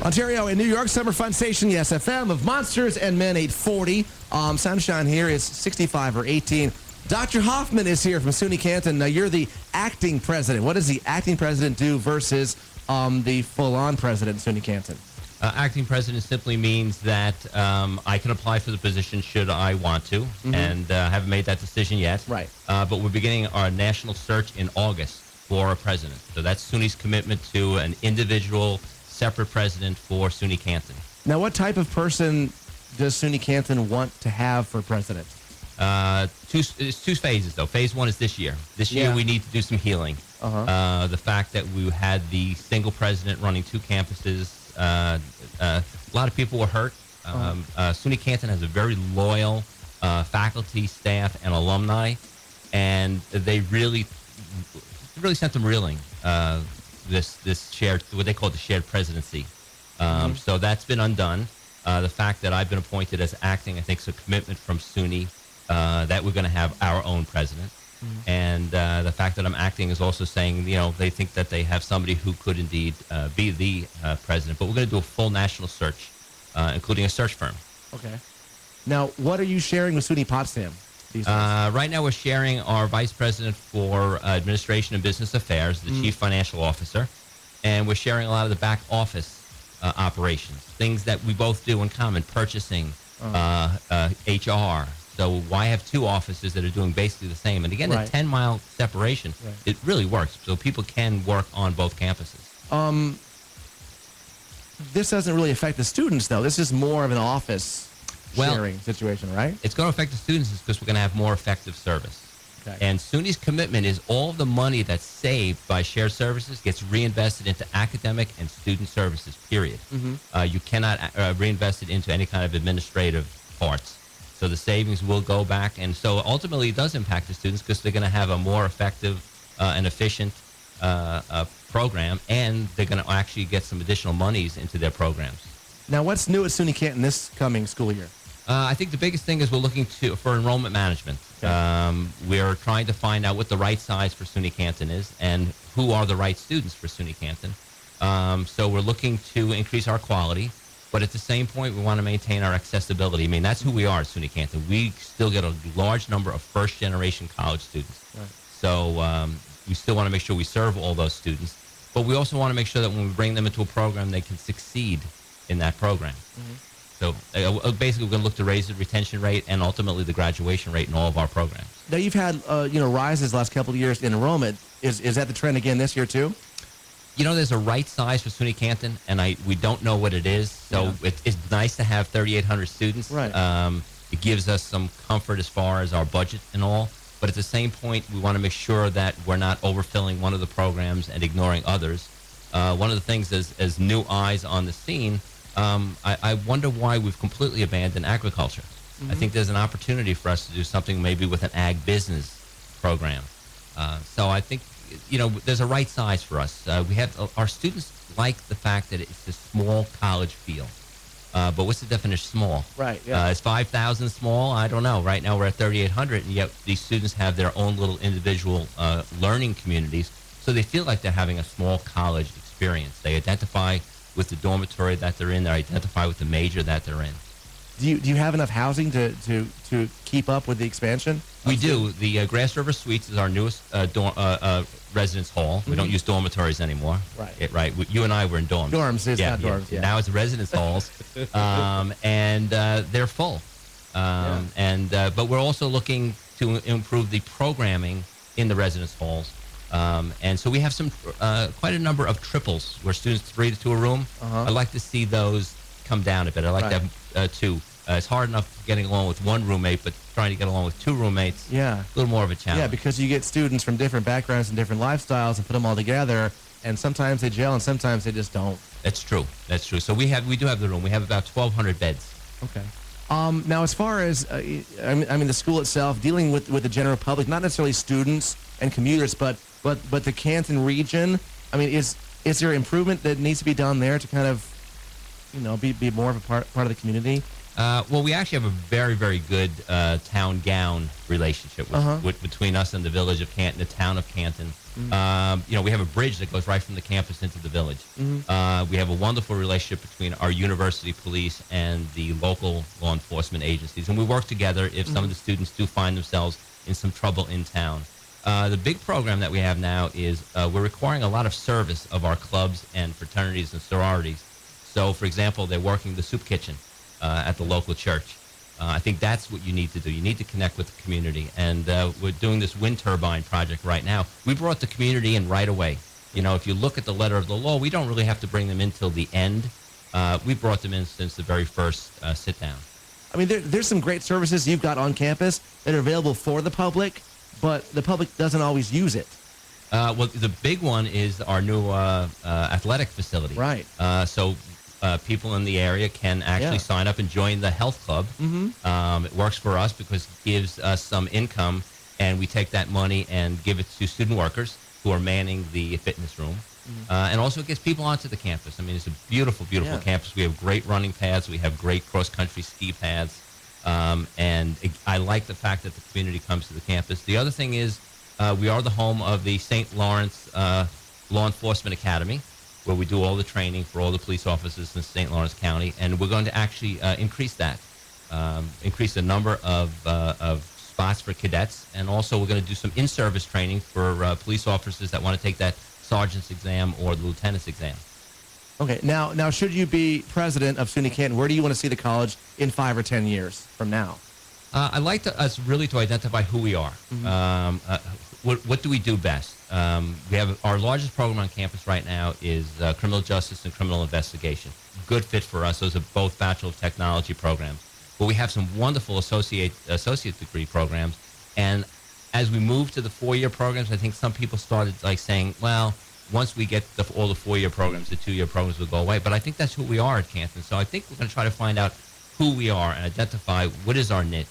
Ontario and New York Summer Fun Station, yes, FM of Monsters and Men 840. Sunshine here is 65 or 18. Dr. Hoffman is here from SUNY-Canton. Now, you're the acting president. What does the acting president do versus the full-on president in SUNY-Canton? Acting president simply means that I can apply for the position should I want to, and haven't made that decision yet. Right. But we're beginning our national search in August for a president. So that's SUNY's commitment to an individual, separate president for SUNY-Canton. Now, what type of person does SUNY-Canton want to have for president? It's two phases, though. Phase one is this year. This year we need to do some healing. The fact that we had the single president running two campuses, a lot of people were hurt. SUNY-Canton has a very loyal faculty, staff, and alumni, and they really sent them reeling. This shared, what they call the shared presidency. So that's been undone. The fact that I've been appointed as acting, I think, is a commitment from SUNY that we're going to have our own president. And the fact that I'm acting is also saying, they think that they have somebody who could indeed be the president. But we're going to do a full national search, including a search firm. Okay. Now, what are you sharing with SUNY Potsdam these days? Right now, we're sharing our vice president for administration and business affairs, the chief financial officer, and we're sharing a lot of the back office operations, things that we both do in common, purchasing, HR. So why have two offices that are doing basically the same? And again, the 10-mile separation, it really works. So people can work on both campuses. This doesn't really affect the students, though. This is more of an office sharing situation, right? It's going to affect the students because we're going to have more effective service. Okay. And SUNY's commitment is all the money that's saved by shared services gets reinvested into academic and student services, period. You cannot reinvest it into any kind of administrative parts. So the savings will go back. And so ultimately it does impact the students because they're going to have a more effective and efficient program, and they're going to actually get some additional monies into their programs. Now, what's new at SUNY-Canton this coming school year? I think the biggest thing is we're looking for enrollment management. Okay. We're trying to find out what the right size for SUNY-Canton is and who are the right students for SUNY-Canton. So we're looking to increase our quality, but at the same point, we want to maintain our accessibility. I mean, that's who we are at SUNY-Canton. We still get a large number of first-generation college students. Right. So we still want to make sure we serve all those students, but we also want to make sure that when we bring them into a program, they can succeed in that program. So basically, we're going to look to raise the retention rate and ultimately the graduation rate in all of our programs. Now, you've had rises the last couple of years in enrollment. Is that the trend again this year too? There's a right size for SUNY-Canton, and we don't know what it is. So it's nice to have 3,800 students. Right. It gives us some comfort as far as our budget and all. But at the same point, we want to make sure that we're not overfilling one of the programs and ignoring others. One of the things as new eyes on the scene, I wonder why we've completely abandoned agriculture. I think there's an opportunity for us to do something maybe with an ag business program. So I think, there's a right size for us. We have our students like the fact that it's a small college feel. But what's the definition of small? Right, yeah. Is 5,000 small? I don't know. Right now we're at 3,800, and yet these students have their own little individual learning communities, so they feel like they're having a small college experience. They identify with the dormitory that they're in. They identify with the major that they're in. Do you have enough housing to keep up with the expansion? We do. The Grass River Suites is our newest residence hall. We don't use dormitories anymore. Right. You and I were in dorms. Dorms, not dorms. Yeah. Now it's residence halls, and they're full. But we're also looking to improve the programming in the residence halls. And so we have some quite a number of triples where students 3 to a room. I'd like to see those come down a bit. I'd like to have 2. It's hard enough getting along with one roommate, but trying to get along with 2 roommates, a little more of a challenge. Yeah, because you get students from different backgrounds and different lifestyles and put them all together, and sometimes they gel and sometimes they just don't. That's true. So we do have the room. We have about 1,200 beds. Okay. Now, as far as the school itself, dealing with the general public, not necessarily students and commuters, but the Canton region. I mean, is there improvement that needs to be done there to kind of, be more of a part of the community? Well, we actually have a very, very good town-gown relationship between us and the village of Canton, the town of Canton. We have a bridge that goes right from the campus into the village. We have a wonderful relationship between our university police and the local law enforcement agencies, and we work together if some of the students do find themselves in some trouble in town. The big program that we have now is we're requiring a lot of service of our clubs and fraternities and sororities. So, for example, they're working the soup kitchen at the local church. I think that's what you need to do. You need to connect with the community. And we're doing this wind turbine project right now. We brought the community in right away. If you look at the letter of the law, we don't really have to bring them in till the end. We brought them in since the very first sit down. I mean, there's some great services you've got on campus that are available for the public, but the public doesn't always use it. Well, the big one is our new athletic facility. Right. So people in the area can actually sign up and join the health club. It works for us because it gives us some income, and we take that money and give it to student workers who are manning the fitness room. And also it gets people onto the campus. I mean, it's a beautiful, beautiful campus. We have great running paths. We have great cross-country ski paths. I like the fact that the community comes to the campus. The other thing is we are the home of the St. Lawrence Law Enforcement Academy, where we do all the training for all the police officers in St. Lawrence County, and we're going to actually increase that, increase the number of spots for cadets, and also we're going to do some in-service training for police officers that want to take that sergeant's exam or the lieutenant's exam. Okay, now should you be president of SUNY-Canton, where do you want to see the college in 5 or 10 years from now? I'd like us really to identify who we are. What do we do best? We have our largest program on campus right now is criminal justice and criminal investigation. Good fit for us. Those are both Bachelor of Technology programs. But we have some wonderful associate degree programs. And as we move to the 4-year programs, I think some people started saying, well, once we get all the 4-year programs, the 2-year programs will go away. But I think that's who we are at Canton. So I think we're going to try to find out who we are and identify what is our niche.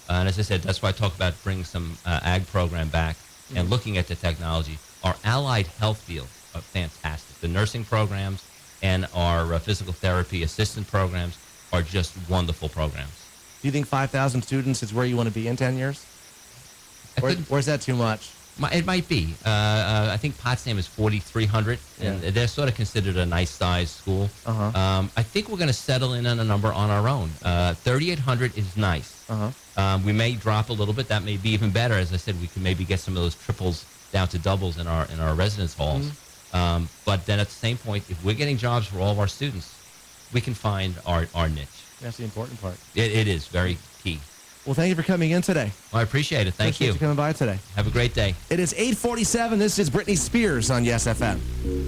And as I said, that's why I talk about bringing some ag program back and looking at the technology. Our allied health field are fantastic. The nursing programs and our physical therapy assistant programs are just wonderful programs. Do you think 5,000 students is where you want to be in 10 years? Or is that too much? It might be. I think Potsdam is 4,300, and they're sort of considered a nice-sized school. I think we're going to settle in on a number on our own. 3,800 is nice. We may drop a little bit. That may be even better. As I said, we can maybe get some of those triples down to doubles in our residence halls. But then at the same point, if we're getting jobs for all of our students, we can find our niche. That's the important part. It is very key. Well, thank you for coming in today. Well, I appreciate it. Thank you for coming by today. Have a great day. It is 8:47. This is Britney Spears on Yes FM.